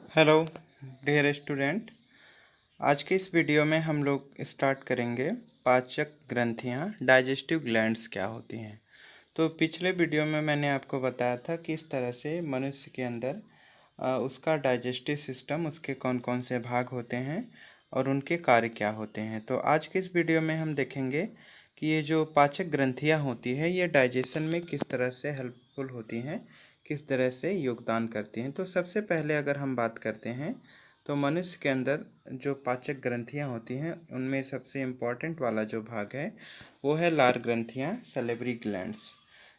Hello dear student. आज के इस वीडियो में हम लोग स्टार्ट करेंगे पाचक ग्रंथियाँ डाइजेस्टिव ग्लैंड्स क्या होती हैं। तो पिछले वीडियो में मैंने आपको बताया था कि इस तरह से मनुष्य के अंदर उसका डाइजेस्टिव सिस्टम, उसके कौन कौन से भाग होते हैं और उनके कार्य क्या होते हैं। तो आज के इस वीडियो में हम देखेंगे कि ये जो पाचक ग्रंथियाँ होती है ये डाइजेशन में किस तरह से हेल्पफुल होती हैं, किस तरह से योगदान करती हैं। तो सबसे पहले अगर हम बात करते हैं तो मनुष्य के अंदर जो पाचक ग्रंथियाँ होती हैं उनमें सबसे इम्पॉर्टेंट वाला जो भाग है वो है लार ग्रंथियाँ, सलेवरी ग्लैंड्स,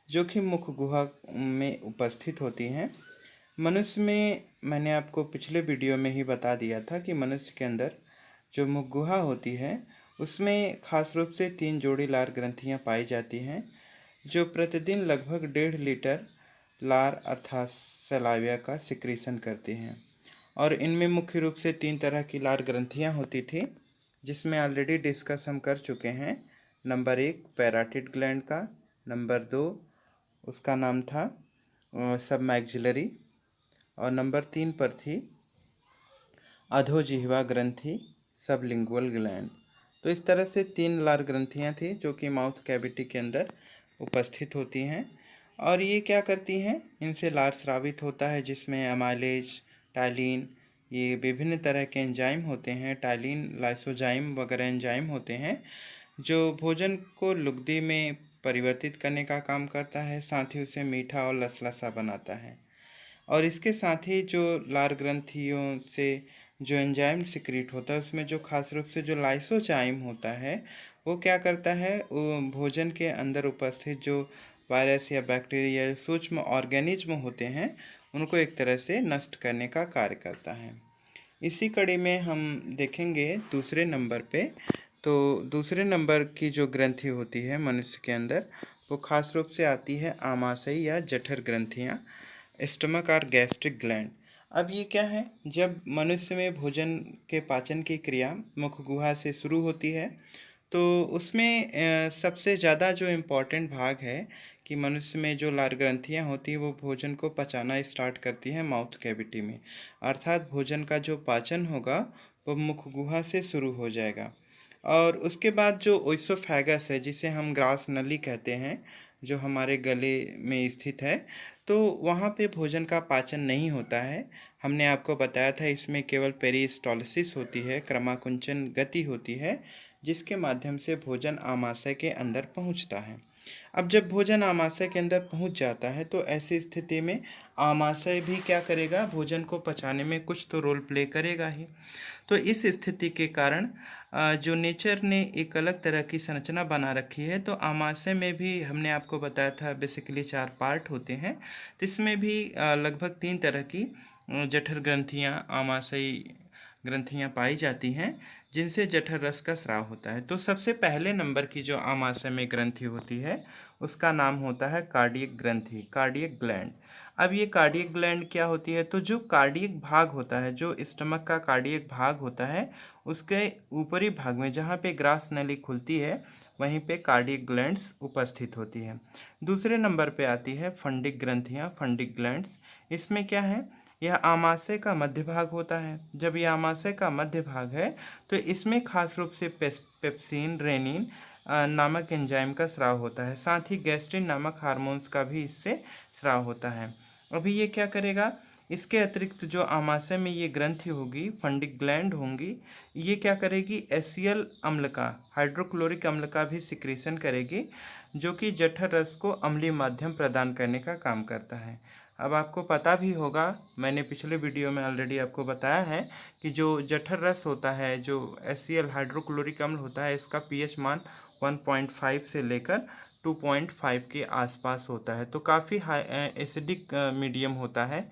जो कि मुख गुहा में उपस्थित होती हैं। मनुष्य में मैंने आपको पिछले वीडियो में ही बता दिया था कि मनुष्य के अंदर जो मुख गुहा होती है उसमें खास रूप से 3 जोड़ी लार ग्रंथियाँ पाई जाती हैं, जो प्रतिदिन लगभग 1.5 लीटर लार अर्थात सलाइवा का सिक्रीशन करती हैं। और इनमें मुख्य रूप से 3 तरह की लार ग्रंथियाँ होती थी, जिसमें ऑलरेडी डिस्कस हम कर चुके हैं। नंबर 1 पैराटिड ग्लैंड का, नंबर 2 उसका नाम था सबमैक्सिलरी, और नंबर 3 पर थी अधोजिह्वा ग्रंथि, सबलिंगुअल ग्लैंड। तो इस तरह से 3 लार ग्रंथियाँ थी जो कि माउथ कैविटी के अंदर उपस्थित होती हैं। और ये क्या करती हैं, इनसे लार स्रावित होता है जिसमें अमाइलेज, टाइलिन, ये विभिन्न तरह के एंजाइम होते हैं। टाइलिन, लाइसोजाइम वगैरह एंजाइम होते हैं जो भोजन को लुगदी में परिवर्तित करने का काम करता है, साथ ही उसे मीठा और लसलसा बनाता है। और इसके साथ ही जो लार ग्रंथियों से जो एंजाइम सिक्रीट होता है उसमें जो खास रूप से जो लाइसोजाइम होता है वो क्या करता है, वो भोजन के अंदर उपस्थित जो वायरस या बैक्टीरिया या सूक्ष्म ऑर्गेनिज्म होते हैं उनको एक तरह से नष्ट करने का कार्य करता है। इसी कड़ी में हम देखेंगे दूसरे नंबर पे। तो दूसरे नंबर की जो ग्रंथि होती है मनुष्य के अंदर वो खास रूप से आती है आमाशय या जठर ग्रंथियाँ, स्टमक और गैस्ट्रिक ग्लैंड। अब ये क्या है, जब मनुष्य में भोजन के पाचन की क्रिया मुख गुहा से शुरू होती है तो उसमें सबसे ज़्यादा जो इम्पोर्टेंट भाग है कि मनुष्य में जो लार ग्रंथियाँ होती हैं वो भोजन को पचाना स्टार्ट करती हैं माउथ कैविटी में, अर्थात भोजन का जो पाचन होगा वो मुख गुहा से शुरू हो जाएगा। और उसके बाद जो ओइसोफेगस है, जिसे हम ग्रास नली कहते हैं, जो हमारे गले में स्थित है, तो वहाँ पे भोजन का पाचन नहीं होता है। हमने आपको बताया था इसमें केवल पेरिस्टॉलिसिस होती है, क्रमाकुंचन गति होती है, जिसके माध्यम से भोजन आमाशय के अंदर पहुँचता है। अब जब भोजन आमाशय के अंदर पहुँच जाता है तो ऐसी स्थिति में आमाशय भी क्या करेगा, भोजन को पचाने में कुछ तो रोल प्ले करेगा ही। तो इस स्थिति के कारण जो नेचर ने एक अलग तरह की संरचना बना रखी है, तो आमाशय में भी हमने आपको बताया था बेसिकली 4 पार्ट होते हैं। तो इसमें भी लगभग 3 तरह की जठर ग्रंथियाँ, आमाशयी ग्रंथियाँ पाई जाती हैं जिनसे जठर रस का स्राव होता है। तो सबसे पहले नंबर की जो आमाशय में ग्रंथि होती है उसका नाम होता है कार्डियक ग्रंथि, कार्डियक ग्लैंड। अब ये कार्डियक ग्लैंड क्या होती है, तो जो कार्डियक भाग होता है, जो स्टमक का कार्डियक भाग होता है, उसके ऊपरी भाग में जहाँ पे ग्रास नली खुलती है वहीं पे कार्डियक ग्लैंड्स उपस्थित होती है। दूसरे नंबर पे आती है फंडिक ग्रंथियाँ, फंडिक ग्लैंड्स। इसमें क्या है, यह आमाशय का मध्य भाग होता है। जब यह आमाशय का मध्य भाग है तो इसमें खास रूप से पेप्सिन, रेनिन नामक एंजाइम का स्राव होता है, साथ ही गैस्ट्रिन नामक हार्मोन्स का भी इससे स्राव होता है। अभी ये क्या करेगा, इसके अतिरिक्त जो आमाशय में ये ग्रंथि होगी, फंडिक ग्लैंड होंगी, ये क्या करेगी, एसियल अम्ल का, हाइड्रोक्लोरिक अम्ल का भी सिक्रीशन करेगी, जो कि जठर रस को अम्लीय माध्यम प्रदान करने का काम करता है। अब आपको पता भी होगा, मैंने पिछले वीडियो में ऑलरेडी आपको बताया है कि जो जठर रस होता है, जो एसियल हाइड्रोक्लोरिक अम्ल होता है, इसका पीएच मान 1.5 से लेकर 2.5 के आसपास होता है। तो काफ़ी हाई एसिडिक मीडियम होता है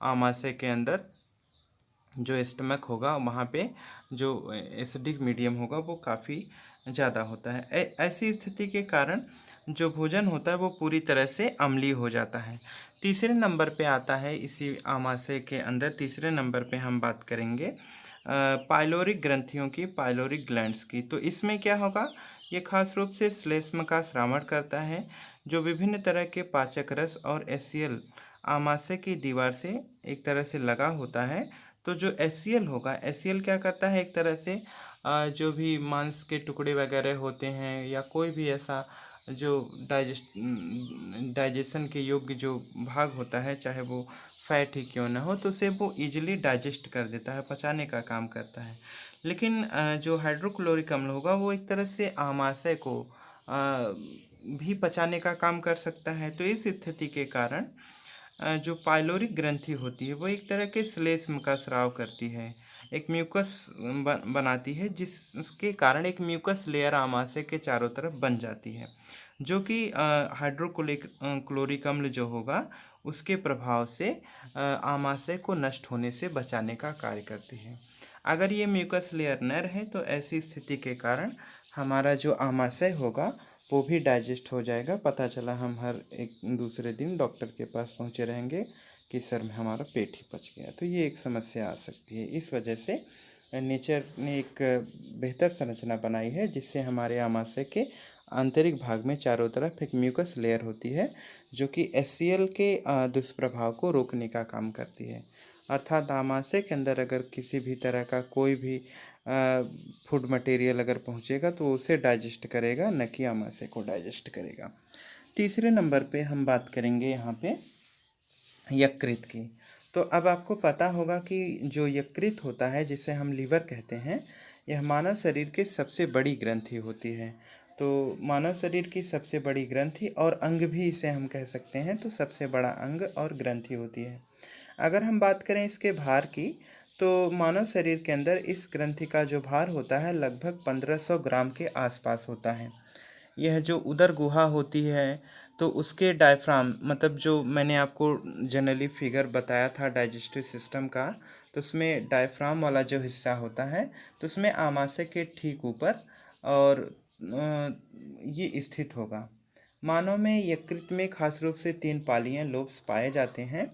आमाशय के अंदर। जो स्टमक होगा वहाँ पे जो एसिडिक मीडियम होगा वो काफ़ी ज़्यादा होता है। ऐसी स्थिति के कारण जो भोजन होता है वो पूरी तरह से अम्लीय हो जाता है। तीसरे नंबर पे आता है इसी आमाशय के अंदर, तीसरे नंबर पे हम बात करेंगे पाइलोरिक ग्रंथियों की, पाइलोरिक ग्लैंड्स की। तो इसमें क्या होगा, ये खास रूप से श्लेष्म का श्रावण करता है, जो विभिन्न तरह के पाचक रस और एसियल आमाशय की दीवार से एक तरह से लगा होता है। तो जो HCl होगा, HCl क्या करता है, एक तरह से जो भी मांस के टुकड़े वगैरह होते हैं या कोई भी ऐसा जो डाइजेशन के योग्य जो भाग होता है, चाहे वो फैट ही क्यों ना हो, तो उसे वो इजीली डाइजेस्ट कर देता है, पचाने का काम करता है। लेकिन जो हाइड्रोक्लोरिक अम्ल होगा वो एक तरह से आमाशय को भी पचाने का काम कर सकता है। तो इस स्थिति के कारण जो पाइलोरिक ग्रंथि होती है वो एक तरह के श्लेष्म का स्राव करती है, एक म्यूकस बनाती है, जिसके कारण एक म्यूकस लेयर आमाशय के चारों तरफ बन जाती है, जो कि क्लोरिक अम्ल जो होगा उसके प्रभाव से आमाशय को नष्ट होने से बचाने का कार्य करती है। अगर ये म्यूकस लेयर न रहे तो ऐसी स्थिति के कारण हमारा जो आमाशय होगा वो भी डाइजेस्ट हो जाएगा। पता चला हम हर एक दूसरे दिन डॉक्टर के पास पहुँचे रहेंगे कि सर में हमारा पेट ही पच गया, तो ये एक समस्या आ सकती है। इस वजह से नेचर ने एक बेहतर संरचना बनाई है जिससे हमारे आमाशय के आंतरिक भाग में चारों तरफ एक म्यूकस लेयर होती है, जो कि HCl के दुष्प्रभाव को रोकने का काम करती है। अर्थात आमाशय के अंदर अगर किसी भी तरह का कोई भी फूड मटेरियल अगर पहुंचेगा तो उसे डाइजेस्ट करेगा, न कि आमाशय को डाइजेस्ट करेगा। तीसरे नंबर पे हम बात करेंगे यहाँ पे यकृत की। तो अब आपको पता होगा कि जो यकृत होता है, जिसे हम लीवर कहते हैं, यह मानव शरीर की सबसे बड़ी ग्रंथि होती है। तो मानव शरीर की सबसे बड़ी ग्रंथि और अंग भी इसे हम कह सकते हैं, तो सबसे बड़ा अंग और ग्रंथि होती है। अगर हम बात करें इसके भार की, तो मानव शरीर के अंदर इस ग्रंथि का जो भार होता है लगभग 1500 ग्राम के आसपास होता है। यह जो उदर गुहा होती है तो उसके डायफ्राम, मतलब जो मैंने आपको जनरली फिगर बताया था डाइजेस्टिव सिस्टम का, तो उसमें डायफ्राम वाला जो हिस्सा होता है तो उसमें आमाशय के ठीक ऊपर और ये स्थित होगा। मानव में यकृत में खास रूप से 3 पालियाँ लोब्स पाए जाते हैं,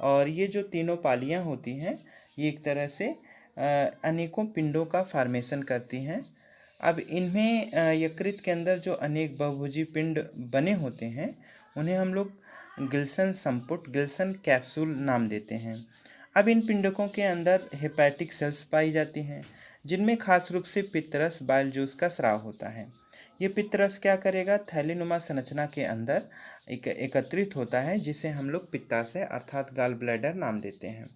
और ये जो तीनों पालियाँ होती हैं ये एक तरह से अनेकों पिंडों का फॉर्मेशन करती हैं। अब इनमें यकृत के अंदर जो अनेक बहुभुजी पिंड बने होते हैं उन्हें हम लोग गिल्सन संपुट, गिल्सन कैप्सूल नाम देते हैं। अब इन पिंडकों के अंदर हेपेटिक सेल्स पाई जाती हैं, जिनमें खास रूप से पित्तरस बाइल जूस का स्राव होता है। ये पित्तरस क्या करेगा, थैलीनुमा संरचना के अंदर एकत्रित होता है, जिसे हम लोग पित्ताशय अर्थात गाल ब्लैडर नाम देते हैं।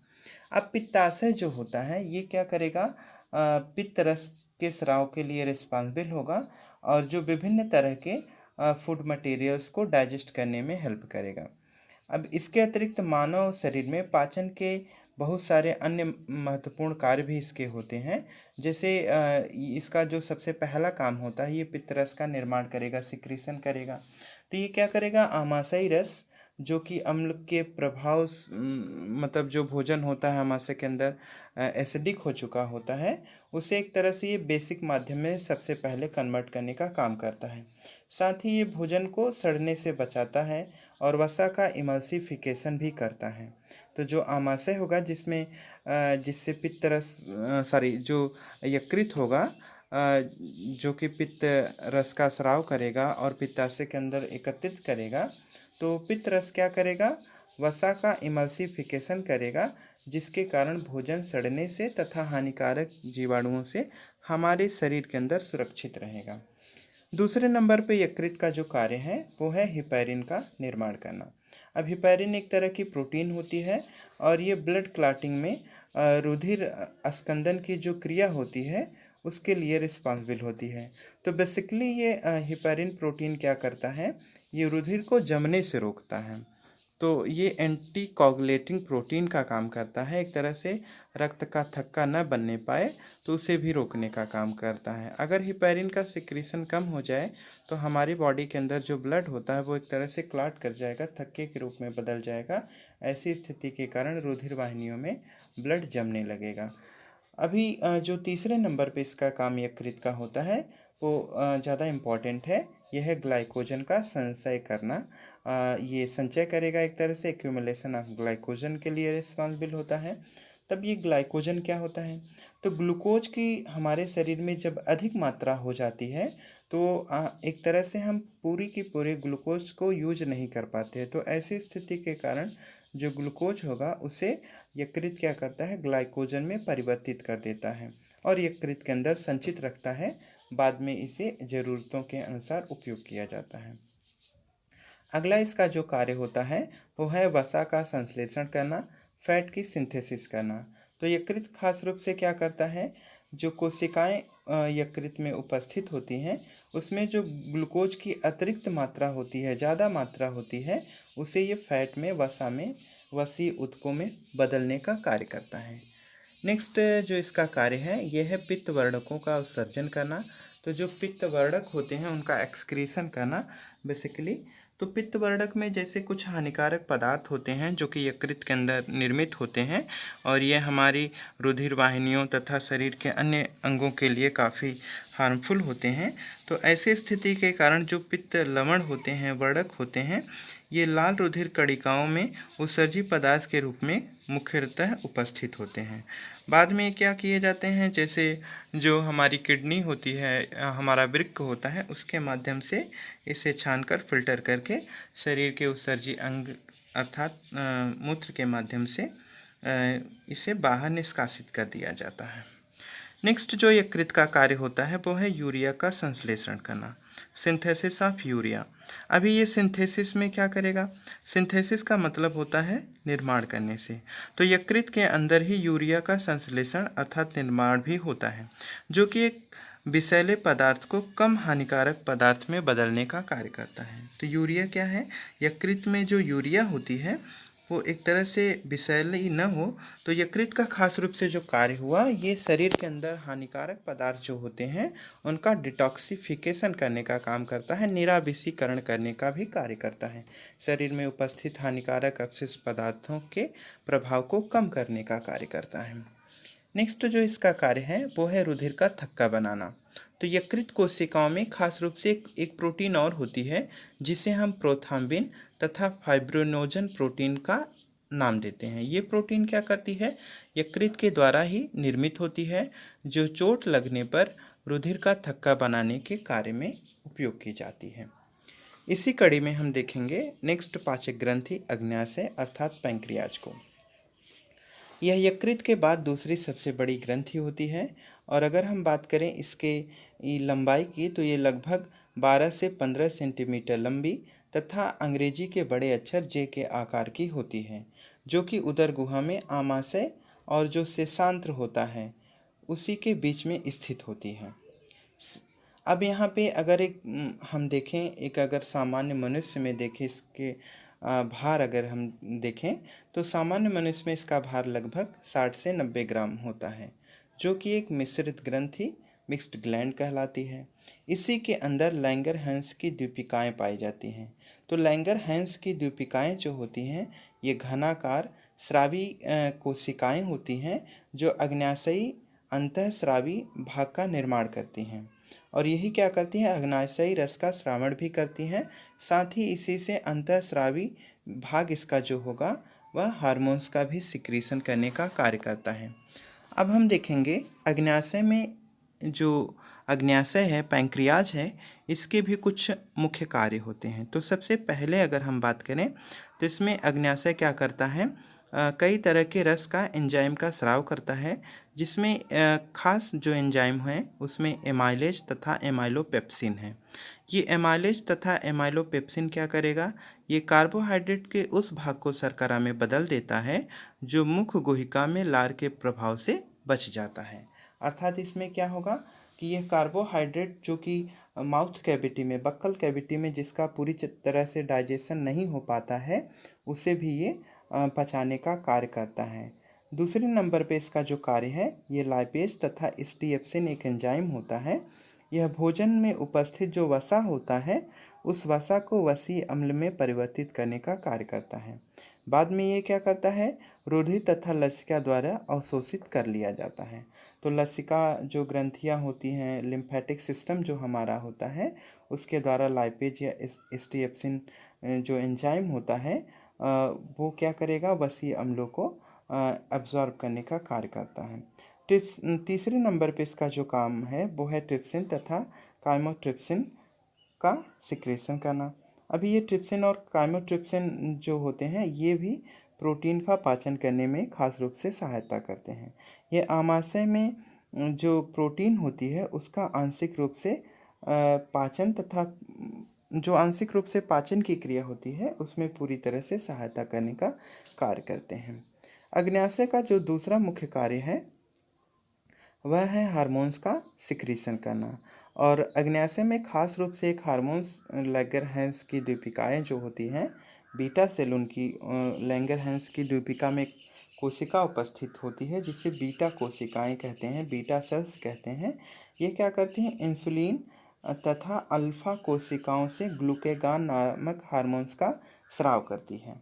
अब पित्ताशय जो होता है ये क्या करेगा, पित्तरस के स्राव के लिए रिस्पॉन्सिबल होगा और जो विभिन्न तरह के फूड मटेरियल्स को डाइजेस्ट करने में हेल्प करेगा। अब इसके अतिरिक्त मानव शरीर में पाचन के बहुत सारे अन्य महत्वपूर्ण कार्य भी इसके होते हैं। जैसे इसका जो सबसे पहला काम होता है, ये पित्तरस का निर्माण करेगा, सिक्रीशन करेगा। तो ये क्या करेगा, आमाशयी रस जो कि अम्ल के प्रभाव मतलब जो भोजन होता है आमाशय के अंदर एसिडिक हो चुका होता है, उसे एक तरह से ये बेसिक माध्यम में सबसे पहले कन्वर्ट करने का काम करता है। साथ ही ये भोजन को सड़ने से बचाता है और वसा का इमल्सिफिकेशन भी करता है। तो जो आमाशय होगा जिसमें जिससे पित्तरस जो यकृत होगा जो कि पित्त रस का स्राव करेगा और पित्ताशय के अंदर एकत्रित करेगा, तो पित्त रस क्या करेगा, वसा का इमल्सिफिकेशन करेगा, जिसके कारण भोजन सड़ने से तथा हानिकारक जीवाणुओं से हमारे शरीर के अंदर सुरक्षित रहेगा। दूसरे नंबर पे यकृत का जो कार्य है वो है हिपैरिन का निर्माण करना। अब हिपैरिन एक तरह की प्रोटीन होती है और ये ब्लड क्लॉटिंग में रुधिर अस्कंदन की जो क्रिया होती है उसके लिए रिस्पॉन्सिबल होती है। तो बेसिकली ये हिपैरिन प्रोटीन क्या करता है, ये रुधिर को जमने से रोकता है। तो ये एंटी कोगुलेटिंग प्रोटीन का काम करता है, एक तरह से रक्त का थक्का न बनने पाए तो उसे भी रोकने का काम करता है। अगर हिपैरिन का सिक्रीशन कम हो जाए तो हमारी बॉडी के अंदर जो ब्लड होता है वो एक तरह से क्लॉट कर जाएगा, थक्के के रूप में बदल जाएगा। ऐसी स्थिति के कारण रुधिर वाहिनियों में ब्लड जमने लगेगा। अभी जो तीसरे नंबर पे इसका काम यकृत का होता है वो ज़्यादा इम्पॉर्टेंट है। यह है ग्लाइकोजन का संचय करना। ये संचय करेगा, एक तरह से एक्यूमुलेशन ऑफ ग्लाइकोजन के लिए रिस्पॉन्सिबल होता है। तब ये ग्लाइकोजन क्या होता है, तो ग्लूकोज की हमारे शरीर में जब अधिक मात्रा हो जाती है तो एक तरह से हम पूरी की पूरी ग्लूकोज को यूज नहीं कर पाते। तो ऐसी स्थिति के कारण जो ग्लूकोज होगा उसे यकृत क्या करता है, ग्लाइकोजन में परिवर्तित कर देता है और यकृत के अंदर संचित रखता है। बाद में इसे ज़रूरतों के अनुसार उपयोग किया जाता है। अगला इसका जो कार्य होता है वो है वसा का संश्लेषण करना, फैट की सिंथेसिस करना। तो यकृत खास रूप से क्या करता है, जो कोशिकाएं यकृत में उपस्थित होती हैं उसमें जो ग्लूकोज की अतिरिक्त मात्रा होती है, ज़्यादा मात्रा होती है, उसे ये फैट में, वसा में, वसीय ऊतकों में बदलने का कार्य करता है। नेक्स्ट जो इसका कार्य है यह है पित्त वर्णकों का उत्सर्जन करना। तो जो पित्त वर्णक होते हैं उनका एक्सक्रीशन करना बेसिकली। तो पित्त वर्णक में जैसे कुछ हानिकारक पदार्थ होते हैं जो कि यकृत के अंदर निर्मित होते हैं और ये हमारी रुधिर वाहिनियों तथा शरीर के अन्य अंगों के लिए काफ़ी हार्मफुल होते हैं। तो ऐसी स्थिति के कारण जो पित्त लवण होते हैं, वर्णक होते हैं, ये लाल रुधिर कणिकाओं में उत्सर्जी पदार्थ के रूप में मुख्यतः उपस्थित होते हैं। बाद में क्या किए जाते हैं, जैसे जो हमारी किडनी होती है, हमारा वृक्क होता है, उसके माध्यम से इसे छानकर फिल्टर करके शरीर के उत्सर्जी अंग अर्थात मूत्र के माध्यम से इसे बाहर निष्कासित कर दिया जाता है। नेक्स्ट जो यकृत का कार्य होता है वो है यूरिया का संश्लेषण करना, सिंथेसिस ऑफ यूरिया। अभी ये सिंथेसिस में क्या करेगा, सिंथेसिस का मतलब होता है निर्माण करने से। तो यकृत के अंदर ही यूरिया का संश्लेषण अर्थात निर्माण भी होता है, जो कि एक विषैले पदार्थ को कम हानिकारक पदार्थ में बदलने का कार्य करता है। तो यूरिया क्या है, यकृत में जो यूरिया होती है वो एक तरह से विषैली न हो, तो यकृत का खास रूप से जो कार्य हुआ, ये शरीर के अंदर हानिकारक पदार्थ जो होते हैं उनका डिटॉक्सिफिकेशन करने का काम करता है, निराविषीकरण करने का भी कार्य करता है। शरीर में उपस्थित हानिकारक अपशिष्ट पदार्थों के प्रभाव को कम करने का कार्य करता है। नेक्स्ट जो इसका कार्य है वो है रुधिर का थक्का बनाना। तो यकृत कोशिकाओं में खास रूप से एक प्रोटीन और होती है जिसे हम प्रोथ्राम्बिन तथा फाइब्रिनोजन प्रोटीन का नाम देते हैं। ये प्रोटीन क्या करती है, यकृत के द्वारा ही निर्मित होती है, जो चोट लगने पर रुधिर का थक्का बनाने के कार्य में उपयोग की जाती है। इसी कड़ी में हम देखेंगे नेक्स्ट पाचक ग्रंथि अग्न्याशय अर्थात पैंक्रियाज को। यह यकृत के बाद दूसरी सबसे बड़ी ग्रंथि होती है और अगर हम बात करें इसके लंबाई की तो ये लगभग 12 से 15 सेंटीमीटर लंबी तथा अंग्रेजी के बड़े अक्षर जे के आकार की होती है, जो कि उदर गुहा में आमाशय और जो शेषांत्र होता है उसी के बीच में स्थित होती है। अब यहाँ पे अगर हम देखें, एक अगर सामान्य मनुष्य में देखें इसके भार अगर हम देखें तो सामान्य मनुष्य में इसका भार लगभग 60 से 90 ग्राम होता है, जो कि एक मिश्रित ग्रंथि मिक्स्ड ग्लैंड कहलाती है। इसी के अंदर लैंगर-हैंस की द्वीपिकाएँ पाई जाती हैं। तो लैंगर-हैंस की द्वीपिकाएँ जो होती हैं ये घनाकार स्रावी कोशिकाएँ होती हैं जो अग्न्याशयी अंतःस्रावी भाग का निर्माण करती हैं और यही क्या करती हैं, अग्न्याशयी रस का स्रावण भी करती हैं। साथ ही इसी से अंतःस्रावी भाग इसका जो होगा वह हार्मोन्स का भी सिक्रीशन करने का कार्य करता है। अब हम देखेंगे अग्न्याशय में जो अग्न्याशय है, पैंक्रियाज है, इसके भी कुछ मुख्य कार्य होते हैं। तो सबसे पहले अगर हम बात करें तो इसमें अग्न्याशय क्या करता है, कई तरह के रस का एंजाइम का स्राव करता है, जिसमें खास जो एंजाइम है उसमें एमाइलेज तथा एमाइलोपेप्सिन है। ये एमाइलेज तथा एमाइलोपेप्सिन क्या करेगा, ये कार्बोहाइड्रेट के उस भाग को शर्करा में बदल देता है जो मुख गुहिका में लार के प्रभाव से बच जाता है। अर्थात इसमें क्या होगा कि यह कार्बोहाइड्रेट जो कि माउथ कैविटी में, बक्कल कैविटी में जिसका पूरी तरह से डाइजेशन नहीं हो पाता है, उसे भी ये पचाने का कार्य करता है। दूसरे नंबर पे इसका जो कार्य है ये लाइपेज तथा स्टीएप्सिन एक एंजाइम होता है। यह भोजन में उपस्थित जो वसा होता है उस वसा को वसीय अम्ल में परिवर्तित करने का कार्य करता है। बाद में ये क्या करता है, रुधिर तथा लसिका द्वारा अवशोषित कर लिया जाता है। तो लसिका जो ग्रंथियाँ होती हैं, लिम्फेटिक सिस्टम जो हमारा होता है, उसके द्वारा लाइपेज या स्टीएप्सिन जो एंजाइम होता है वो क्या करेगा, वसीय अम्लों को अब्जॉर्ब करने का कार्य करता है। तीसरे नंबर पे इसका जो काम है वो है ट्रिप्सिन तथा काइमोट्रिप्सिन का सिक्रेशन करना। अभी ये ट्रिप्सिन और काइमोट्रिप्सिन जो होते हैं ये भी प्रोटीन का पाचन करने में खास रूप से सहायता करते हैं। ये आमाशय में जो प्रोटीन होती है उसका आंशिक रूप से पाचन तथा जो आंशिक रूप से पाचन की क्रिया होती है उसमें पूरी तरह से सहायता करने का कार्य करते हैं। अग्न्याशय का जो दूसरा मुख्य कार्य है वह है हार्मोन्स का सिक्रीशन करना। और अग्न्याशय में खास रूप से एक हार्मोन्स लैंगरहैंस की द्वीपिकाएँ जो होती हैं, बीटा सेल उनकी लैंगरहैंस की द्वीपिका में कोशिका उपस्थित होती है जिसे बीटा कोशिकाएं कहते हैं, बीटा सेल्स कहते हैं। ये क्या करती हैं, इंसुलिन तथा अल्फा कोशिकाओं से ग्लूकेगान नामक हार्मोन्स का स्राव करती है।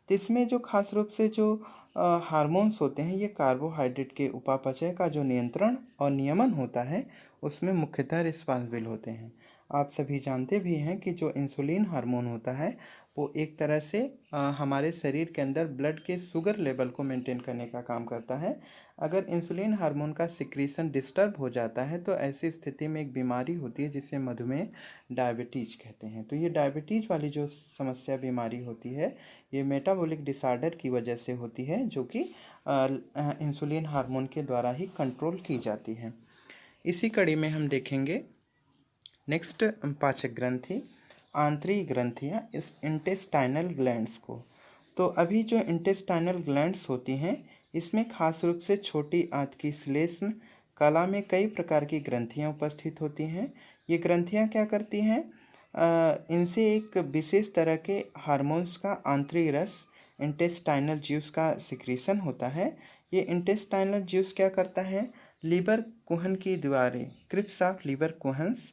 तो इसमें जो खास रूप से जो हार्मोन्स होते हैं ये कार्बोहाइड्रेट के उपापचय का जो नियंत्रण और नियमन होता है उसमें मुख्यतः रिस्पॉन्सिबल होते हैं। आप सभी जानते भी हैं कि जो इंसुलिन हार्मोन होता है वो एक तरह से हमारे शरीर के अंदर ब्लड के शुगर लेवल को मेंटेन करने का काम करता है। अगर इंसुलिन हार्मोन का सिक्रीशन डिस्टर्ब हो जाता है तो ऐसी स्थिति में एक बीमारी होती है जिसे मधुमेह डायबिटीज कहते हैं। तो ये डायबिटीज वाली जो समस्या बीमारी होती है ये मेटाबॉलिक डिसऑर्डर की वजह से होती है जो कि इंसुलिन हार्मोन के द्वारा ही कंट्रोल की जाती है। इसी कड़ी में हम देखेंगे नेक्स्ट पाचक ग्रंथि, आंतरिक ग्रंथियाँ, इस इंटेस्टाइनल ग्लैंड्स को। तो अभी जो इंटेस्टाइनल ग्लैंड्स होती हैं इसमें खास रूप से छोटी आंत की श्लेष्म कला में कई प्रकार की ग्रंथियाँ उपस्थित होती हैं। ये ग्रंथियाँ क्या करती हैं, इनसे एक विशेष तरह के हार्मोन्स का आंतरिक रस इंटेस्टाइनल जूस का सिक्रीशन होता है। ये इंटेस्टाइनल जूस क्या करता है, लीवर कुहन की दीवारें, क्रिप्स ऑफ लीवर कुहन्स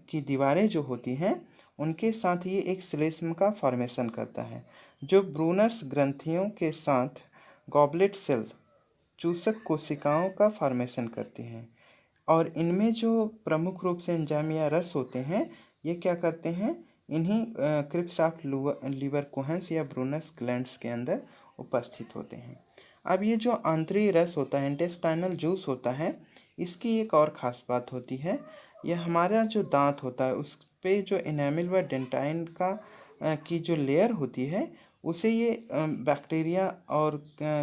की दीवारें जो होती हैं उनके साथ ये एक श्लेष्म का फॉर्मेशन करता है जो ब्रूनर्स ग्रंथियों के साथ गॉबलेट सेल चूसक कोशिकाओं का फॉर्मेशन करती हैं। और इनमें जो प्रमुख रूप से एंजाइम या रस होते हैं ये क्या करते हैं, इन्हीं क्रिप्स ऑफ लीवर कुहन्स या ब्रूनर्स ग्लैंड्स के अंदर उपस्थित होते हैं। अब ये जो आंतरिक रस होता है, इंटेस्टाइनल जूस होता है, इसकी एक और ख़ास बात होती है, यह हमारा जो दांत होता है उस पे जो एनामिल व डेंटाइन का की जो लेयर होती है उसे ये बैक्टीरिया और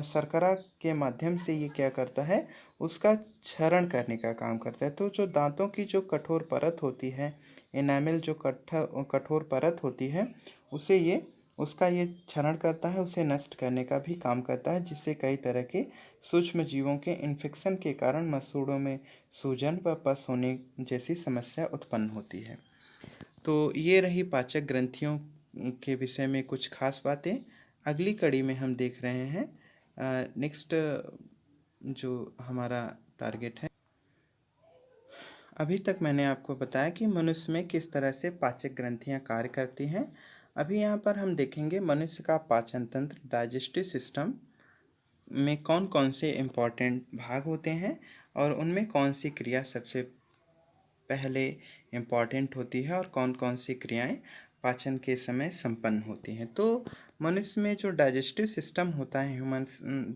शर्करा के माध्यम से ये क्या करता है, उसका क्षरण करने का काम करता है। तो जो दांतों की जो कठोर परत होती है, एनामिल जो कठोर परत होती है उसे ये उसका ये क्षरण करता है, उसे नष्ट करने का भी काम करता है, जिससे कई तरह के सूक्ष्म जीवों के इन्फेक्शन के कारण मसूड़ों में सूजन व पस होने जैसी समस्या उत्पन्न होती है। तो ये रही पाचक ग्रंथियों के विषय में कुछ खास बातें। अगली कड़ी में हम देख रहे हैं नेक्स्ट जो हमारा टारगेट है। अभी तक मैंने आपको बताया कि मनुष्य में किस तरह से पाचक ग्रंथियां कार्य करती हैं। अभी यहाँ पर हम देखेंगे मनुष्य का पाचन तंत्र, डाइजेस्टिव सिस्टम में कौन कौन से इम्पॉर्टेंट भाग होते हैं और उनमें कौन सी क्रिया सबसे पहले इम्पॉर्टेंट होती है और कौन कौन सी क्रियाएं पाचन के समय संपन्न होती हैं। तो मनुष्य में जो डाइजेस्टिव सिस्टम होता है, ह्यूमन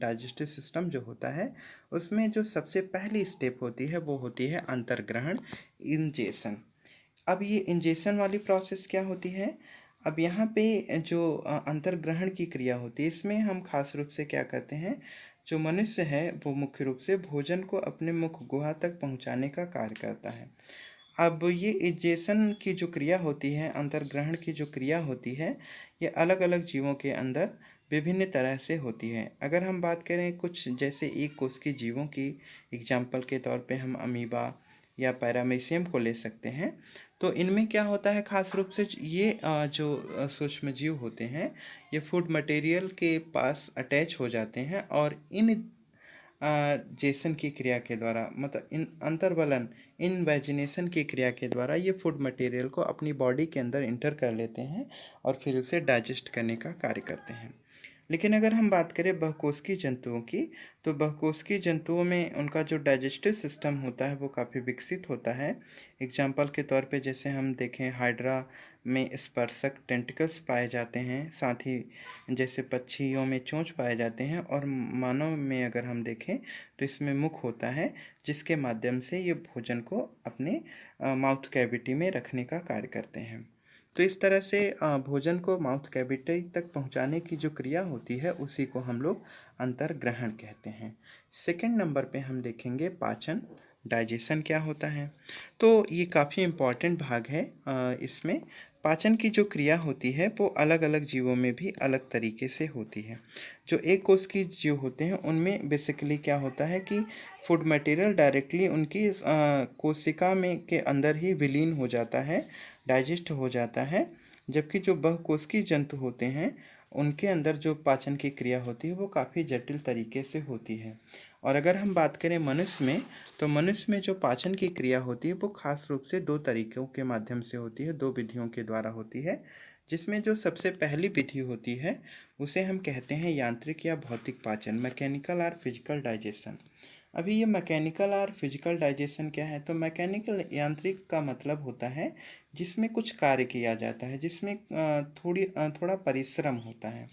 डाइजेस्टिव सिस्टम जो होता है उसमें जो सबसे पहली स्टेप होती है वो होती है अंतर्ग्रहण, इंजेशन। अब ये इंजेशन वाली प्रोसेस क्या होती है, अब यहाँ पे जो अंतर्ग्रहण की क्रिया होती है इसमें हम खास रूप से क्या करते हैं, जो मनुष्य है वो मुख्य रूप से भोजन को अपने मुख गुहा तक पहुँचाने का कार्य करता है। अब ये इंजेशन की जो क्रिया होती है, अंतर्ग्रहण की जो क्रिया होती है, ये अलग अलग जीवों के अंदर विभिन्न तरह से होती है। अगर हम बात करें कुछ जैसे एक कोश की जीवों की, एग्जाम्पल के तौर पे हम अमीबा या पैरामीशियम को ले सकते हैं। तो इनमें क्या होता है, खास रूप से ये जो सूक्ष्म जीव होते हैं ये फूड मटेरियल के पास अटैच हो जाते हैं और इन जेसन की क्रिया के द्वारा, मतलब इन अंतर्वलन, इनवेजिनेशन की क्रिया के द्वारा ये फूड मटेरियल को अपनी बॉडी के अंदर इंटर कर लेते हैं और फिर उसे डाइजेस्ट करने का कार्य करते हैं। लेकिन अगर हम बात करें बहुकोशिकीय जंतुओं की, तो बहुकोशिकीय जंतुओं में उनका जो डाइजेस्टिव सिस्टम होता है वो काफ़ी विकसित होता है। एग्जाम्पल के तौर पे जैसे हम देखें हाइड्रा में स्पर्शक टेंटिकल्स पाए जाते हैं, साथ ही जैसे पक्षियों में चोंच पाए जाते हैं, और मानव में अगर हम देखें तो इसमें मुख होता है जिसके माध्यम से ये भोजन को अपने माउथ कैविटी में रखने का कार्य करते हैं। तो इस तरह से भोजन को माउथ कैविटी तक पहुंचाने की जो क्रिया होती है उसी को हम लोग अंतर्ग्रहण कहते हैं। सेकंड नंबर पे हम देखेंगे पाचन, डाइजेशन क्या होता है। तो ये काफ़ी इम्पॉर्टेंट भाग है। इसमें पाचन की जो क्रिया होती है वो अलग अलग जीवों में भी अलग तरीके से होती है। जो एक कोष की जीव होते हैं उनमें बेसिकली क्या होता है कि फूड मटेरियल डायरेक्टली उनकी कोशिका में के अंदर ही विलीन हो जाता है, डाइजेस्ट हो जाता है। जबकि जो बहुकोशिकीय जंतु होते हैं उनके अंदर जो पाचन की क्रिया होती है वो काफ़ी जटिल तरीके से होती है। और अगर हम बात करें मनुष्य में, तो मनुष्य में जो पाचन की क्रिया होती है वो खास रूप से दो तरीक़ों के माध्यम से होती है, दो विधियों के द्वारा होती है। जिसमें जो सबसे पहली विधि होती है उसे हम कहते हैं यांत्रिक या भौतिक पाचन, मैकेनिकल और फिजिकल डाइजेशन। अभी ये मैकेनिकल और फिजिकल डाइजेशन क्या है, तो मैकेनिकल यांत्रिक का मतलब होता है जिसमें कुछ कार्य किया जाता है, जिसमें थोड़ा परिश्रम होता है।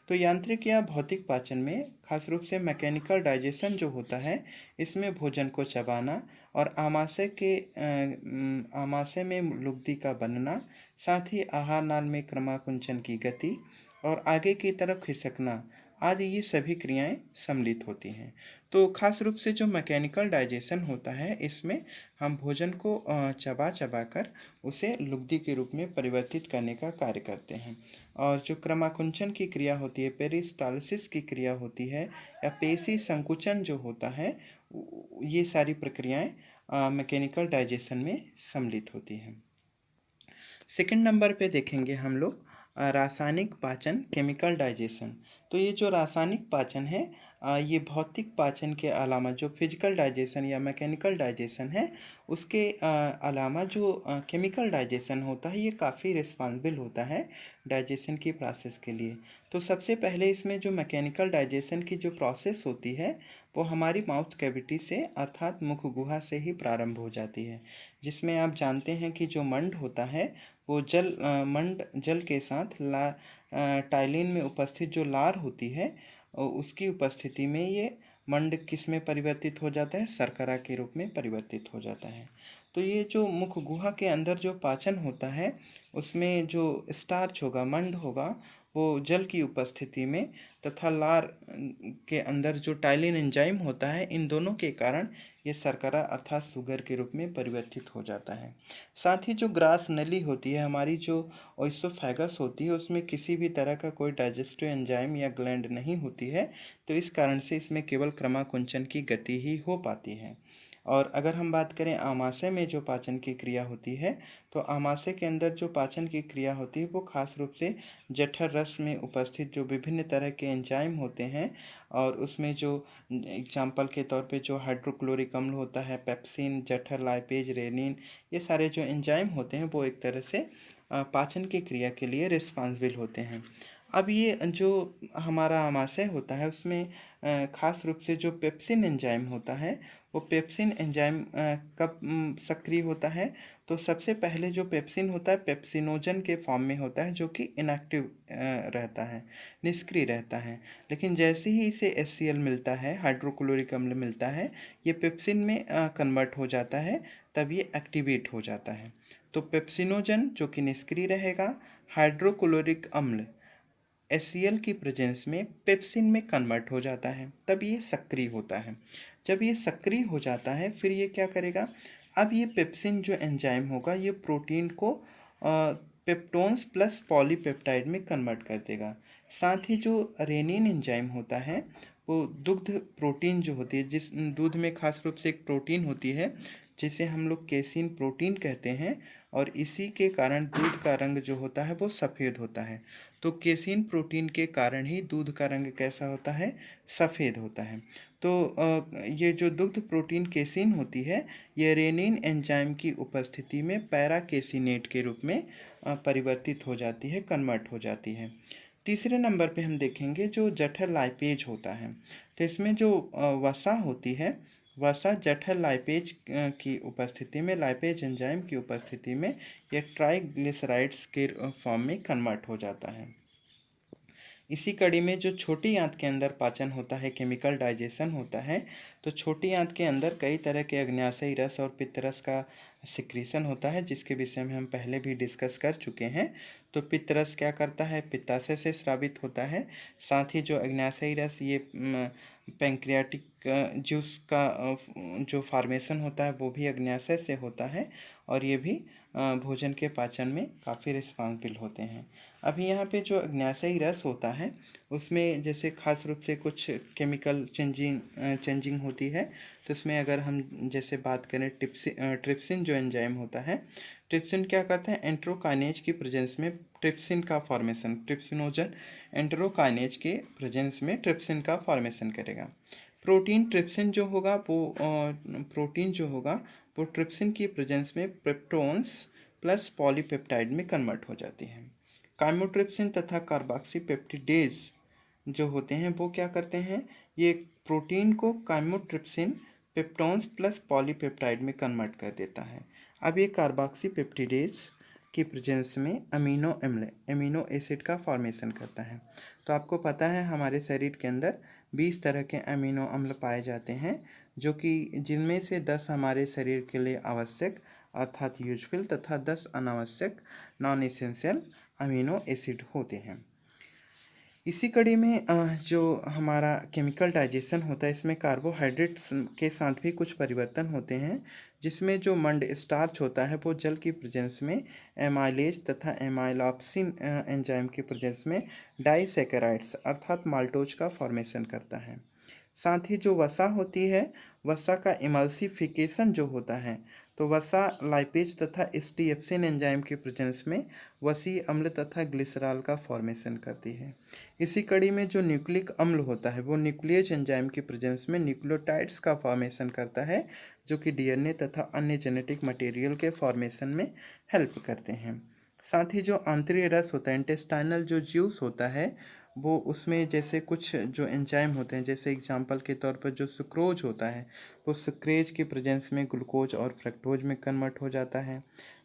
तो यांत्रिक या भौतिक पाचन में खास रूप से मैकेनिकल डाइजेशन जो होता है, इसमें भोजन को चबाना और आमाशय में लुगदी का बनना, साथ ही आहार नाल में क्रमाकुंचन की गति और आगे की तरफ खिसकना आदि ये सभी क्रियाएं सम्मिलित होती हैं। तो खास रूप से जो मैकेनिकल डाइजेशन होता है इसमें हम भोजन को चबा चबा कर उसे लुगदी के रूप में परिवर्तित करने का कार्य करते हैं। और जो क्रमाकुंचन की क्रिया होती है, पेरिस्टालसिस की क्रिया होती है या पेशी संकुचन जो होता है, ये सारी प्रक्रियाएं मैकेनिकल डाइजेशन में सम्मिलित होती हैं। सेकंड नंबर पे देखेंगे हम लोग रासायनिक पाचन, केमिकल डाइजेशन। तो ये जो रासायनिक पाचन है ये भौतिक पाचन के अलावा जो फिजिकल डाइजेशन या मैकेनिकल डाइजेशन है उसके अलावा जो केमिकल डाइजेशन होता है ये काफ़ी रिस्पॉन्सिबल होता है डाइजेशन की प्रोसेस के लिए। तो सबसे पहले इसमें जो मैकेनिकल डाइजेशन की जो प्रोसेस होती है वो हमारी माउथ कैविटी से अर्थात मुख गुहा से ही प्रारंभ हो जाती है। जिसमें आप जानते हैं कि जो मंड होता है वो मंड जल के साथ टाइलिन में उपस्थित जो लार होती है उसकी उपस्थिति में ये मंड किस में परिवर्तित हो जाता है, शर्करा के रूप में परिवर्तित हो जाता है। तो ये जो मुख गुहा के अंदर जो पाचन होता है उसमें जो स्टार्च होगा, मंड होगा, वो जल की उपस्थिति में तथा लार के अंदर जो टाइलिन एंजाइम होता है, इन दोनों के कारण ये शर्करा अर्थात शुगर के रूप में परिवर्तित हो जाता है। साथ ही जो ग्रास नली होती है हमारी, जो ओइसोफेगस होती है, उसमें किसी भी तरह का कोई डाइजेस्टिव एंजाइम या ग्लैंड नहीं होती है, तो इस कारण से इसमें केवल क्रमाकुंचन की गति ही हो पाती है। और अगर हम बात करें आमाशय में जो पाचन की क्रिया होती है, तो आमाशय के अंदर जो पाचन की क्रिया होती है वो खास रूप से जठर रस में उपस्थित जो विभिन्न तरह के एंजाइम होते हैं और उसमें जो एग्जाम्पल के तौर पे जो हाइड्रोक्लोरिक अम्ल होता है, पेप्सिन, जठर लाइपेज, रेनिन, ये सारे जो एंजाइम होते हैं वो एक तरह से पाचन की क्रिया के लिए रिस्पॉन्सिबल होते हैं। अब ये जो हमारा आमाशय होता है उसमें खास रूप से जो पेप्सिन एंजाइम होता है वो पेप्सिन एंजाइम कब सक्रिय होता है, तो सबसे पहले जो पेप्सिन होता है पेप्सिनोजन के फॉर्म में होता है जो कि इनएक्टिव रहता है, निष्क्रिय रहता है। लेकिन जैसे ही इसे HCl मिलता है, हाइड्रोक्लोरिक अम्ल मिलता है, ये पेप्सिन में कन्वर्ट हो जाता है, तब ये एक्टिवेट हो जाता है। तो पेप्सिनोजन जो कि निष्क्रिय रहेगा, हाइड्रोक्लोरिक अम्ल HCl की प्रेजेंस में पेप्सिन में कन्वर्ट हो जाता है, तब ये सक्रिय होता है। जब ये सक्रिय हो जाता है फिर ये क्या करेगा, अब ये पेप्सिन जो एंजाइम होगा ये प्रोटीन को पेप्टोन्स प्लस पॉलीपेप्टाइड में कन्वर्ट कर देगा। साथ ही जो रेनिन एंजाइम होता है वो दुग्ध प्रोटीन जो होती है, जिस दूध में खास रूप से एक प्रोटीन होती है जिसे हम लोग केसिन प्रोटीन कहते हैं, और इसी के कारण दूध का रंग जो होता है वो सफ़ेद होता है। तो केसिन प्रोटीन के कारण ही दूध का रंग कैसा होता है, सफ़ेद होता है। तो ये जो दुग्ध प्रोटीन केसिन होती है ये रेनिन एंजाइम की उपस्थिति में पैरा केसिनेट के रूप में परिवर्तित हो जाती है, कन्वर्ट हो जाती है। तीसरे नंबर पे हम देखेंगे जो जठर लाइपेज होता है। तो इसमें जो वसा होती है, वसा जठर लाइपेज की उपस्थिति में, लाइपेज एंजाइम की उपस्थिति में ये ट्राइग्लिसराइड्स के फॉर्म में कन्वर्ट हो जाता है। इसी कड़ी में जो छोटी आंत के अंदर पाचन होता है, केमिकल डाइजेशन होता है, तो छोटी आंत के अंदर कई तरह के अग्न्याशयी रस और पित्तरस का सिक्रीशन होता है, जिसके विषय में हम पहले भी डिस्कस कर चुके हैं। तो पित्तरस क्या करता है, पित्ताशय से स्रावित होता है। साथ ही जो अग्न्याशयी रस ये पैंक्रियाटिक जूस का जो फॉर्मेशन होता है वो भी अग्न्याशय से होता है, और ये भी भोजन के पाचन में काफ़ी रिस्पॉन्सिबल होते हैं। अभी यहाँ पे जो अग्न्याशयी रस होता है उसमें जैसे खास रूप से कुछ केमिकल चेंजिंग होती है। तो उसमें अगर हम जैसे बात करें ट्रिप्सिन जो एंजाइम होता है, ट्रिप्सिन क्या करता है, एंटेरोकाइनेज की प्रेजेंस में ट्रिप्सिन का फॉर्मेशन, ट्रिप्सिनोजन एंटेरोकाइनेज के प्रेजेंस में ट्रिप्सिन का फॉर्मेशन करेगा। प्रोटीन जो होगा वो ट्रिप्सिन की प्रेजेंस में पेप्टोन्स प्लस पॉलीपेप्टाइड में कन्वर्ट हो जाती है। काइमोट्रिप्सिन तथा कार्बोक्सीपेप्टिडेज जो होते हैं वो क्या करते हैं, ये प्रोटीन को काइमोट्रिप्सिन पेप्टोन्स प्लस पॉलीपेप्टाइड में कन्वर्ट कर देता है। अब ये कार्बोक्सीपेप्टिडेज की प्रेजेंस में एमिनो एसिड का फॉर्मेशन करता है। तो आपको पता है हमारे शरीर के अंदर 20 तरह के अमीनो अम्ल पाए जाते हैं, जो कि जिनमें से 10 हमारे शरीर के लिए आवश्यक अर्थात यूजफुल तथा 10 अनावश्यक नॉन एसेंशियल अमीनो एसिड होते हैं। इसी कड़ी में जो हमारा केमिकल डाइजेशन होता है, इसमें कार्बोहाइड्रेट्स के साथ भी कुछ परिवर्तन होते हैं, जिसमें जो मंड स्टार्च होता है वो जल की प्रेजेंस में एमाइलेज तथा एमाइलॉप्सिन एंजाइम की प्रेजेंस में डाइसैकेराइड्स अर्थात माल्टोज का फॉर्मेशन करता है। साथ ही जो वसा होती है, वसा का इमल्सिफिकेशन जो होता है, तो वसा लाइपेज तथा एस्टिएप्सिन एंजाइम के प्रेजेंस में वसीय अम्ल तथा ग्लिसरॉल का फॉर्मेशन करती है। इसी कड़ी में जो न्यूक्लिक अम्ल होता है वो न्यूक्लियस एंजाइम की प्रेजेंस में न्यूक्लियोटाइड्स का फॉर्मेशन करता है, जो कि डीएनए तथा अन्य जेनेटिक मटेरियल के फॉर्मेशन में हेल्प करते हैं। साथ ही जो आंतरिक रस होता है, इंटेस्टाइनल जो जूस होता है, वो उसमें जैसे कुछ जो एंजाइम होते हैं, जैसे एग्जांपल के तौर पर जो सुक्रोज होता है वो सुक्रेज की प्रेजेंस में ग्लूकोज और फ्रक्टोज में कन्वर्ट हो जाता है।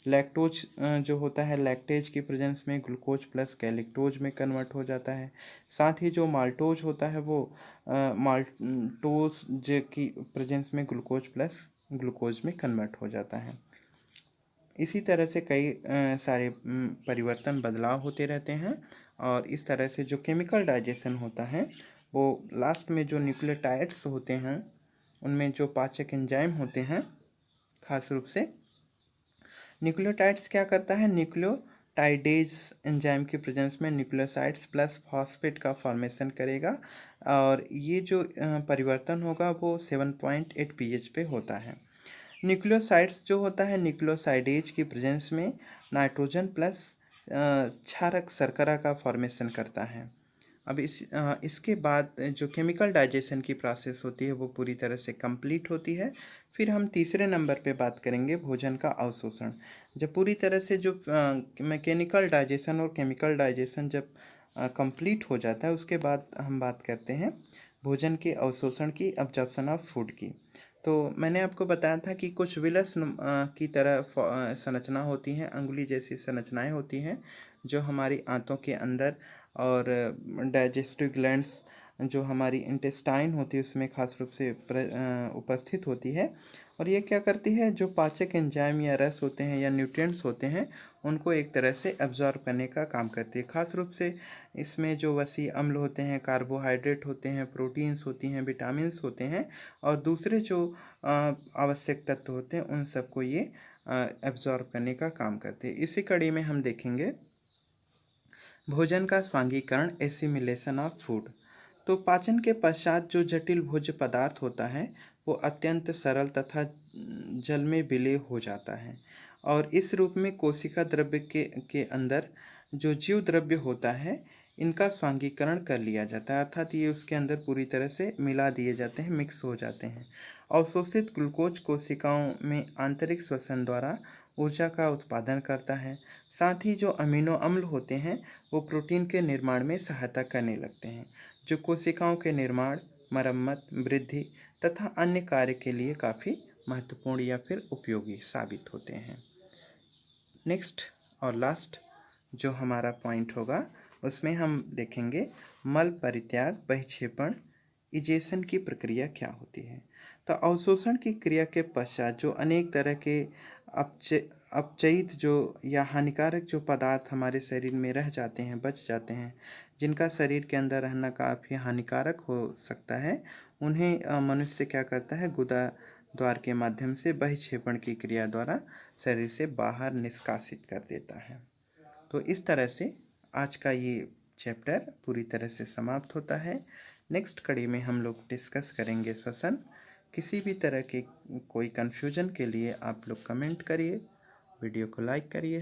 लैक्टोज जो होता है लैक्टेज की प्रेजेंस में ग्लूकोज प्लस गैलेक्टोज में कन्वर्ट हो जाता है। साथ ही जो माल्टोज होता है वो माल्टोज की प्रेजेंस में ग्लूकोज प्लस ग्लूकोज में कन्वर्ट हो जाता है। इसी तरह से कई सारे परिवर्तन बदलाव होते रहते हैं, और इस तरह से जो केमिकल डाइजेशन होता है वो लास्ट में जो न्यूक्लियोटाइड्स होते हैं उनमें जो पाचक एंजाइम होते हैं, खास रूप से न्यूक्लियोटाइड्स क्या करता है, न्यूक्लियोटाइडेज एंजाइम की प्रेजेंस में न्यूक्लियोसाइड्स प्लस फॉस्फेट का फॉर्मेशन करेगा, और ये जो परिवर्तन होगा वो 7.8 pH पे होता है। न्यूक्लियोसाइड्स जो होता है न्यूक्लियोसाइडेज की प्रेजेंस में नाइट्रोजन प्लस क्षारक शर्करा का फॉर्मेशन करता है। अब इसके बाद जो केमिकल डाइजेशन की प्रोसेस होती है वो पूरी तरह से कंप्लीट होती है। फिर हम तीसरे नंबर पे बात करेंगे भोजन का अवशोषण। जब पूरी तरह से जो मैकेनिकल डाइजेशन और केमिकल डाइजेशन जब कंप्लीट हो जाता है, उसके बाद हम बात करते हैं भोजन के अवशोषण की, एब्जॉर्प्शन ऑफ फूड की। तो मैंने आपको बताया था कि कुछ विलस की तरह संरचना होती हैं, अंगुली जैसी संरचनाएं होती हैं जो हमारी आंतों के अंदर, और डाइजेस्टिव ग्लैंड्स जो हमारी इंटेस्टाइन होती है उसमें खास रूप से उपस्थित होती है। और ये क्या करती है, जो पाचक एंजाइम या रस होते हैं या न्यूट्रिएंट्स होते हैं उनको एक तरह से एब्जॉर्ब करने का काम करती है। खास रूप से इसमें जो वसी अम्ल होते हैं, कार्बोहाइड्रेट होते हैं, प्रोटीन्स होती हैं, विटामिन्स होते हैं, और दूसरे जो आवश्यक तत्व होते हैं उन सबको ये एब्जॉर्ब करने का काम करते हैं। इसी कड़ी में हम देखेंगे भोजन का स्वांगीकरण, एसिमिलेशन ऑफ फूड। तो पाचन के पश्चात जो जटिल भोज्य पदार्थ होता है वो अत्यंत सरल तथा जल में विलीय हो जाता है, और इस रूप में कोशिका द्रव्य के अंदर जो जीव द्रव्य होता है इनका स्वांगीकरण कर लिया जाता है, अर्थात ये उसके अंदर पूरी तरह से मिला दिए जाते हैं, मिक्स हो जाते हैं। अवशोषित ग्लूकोज कोशिकाओं में आंतरिक श्वसन द्वारा ऊर्जा का उत्पादन करता है। साथ ही जो अमीनो अम्ल होते हैं वो प्रोटीन के निर्माण में सहायता करने लगते हैं, जो कोशिकाओं के निर्माण, मरम्मत, वृद्धि तथा अन्य कार्य के लिए काफ़ी महत्वपूर्ण या फिर उपयोगी साबित होते हैं। नेक्स्ट और लास्ट जो हमारा पॉइंट होगा उसमें हम देखेंगे मल परित्याग बहिक्षेपण इजेशन की प्रक्रिया क्या होती है। तो अवशोषण की क्रिया के पश्चात जो अनेक तरह के अपचयित जो या हानिकारक जो पदार्थ हमारे शरीर में रह जाते हैं, बच जाते हैं, जिनका शरीर के अंदर रहना काफ़ी हानिकारक हो सकता है, उन्हें मनुष्य क्या करता है, गुदा द्वार के माध्यम से बहिक्षेपण की क्रिया द्वारा शरीर से बाहर निष्कासित कर देता है। तो इस तरह से आज का ये चैप्टर पूरी तरह से समाप्त होता है। नेक्स्ट कड़ी में हम लोग डिस्कस करेंगे श्वसन। किसी भी तरह के कोई कन्फ्यूजन के लिए आप लोग कमेंट करिए, वीडियो को लाइक करिए।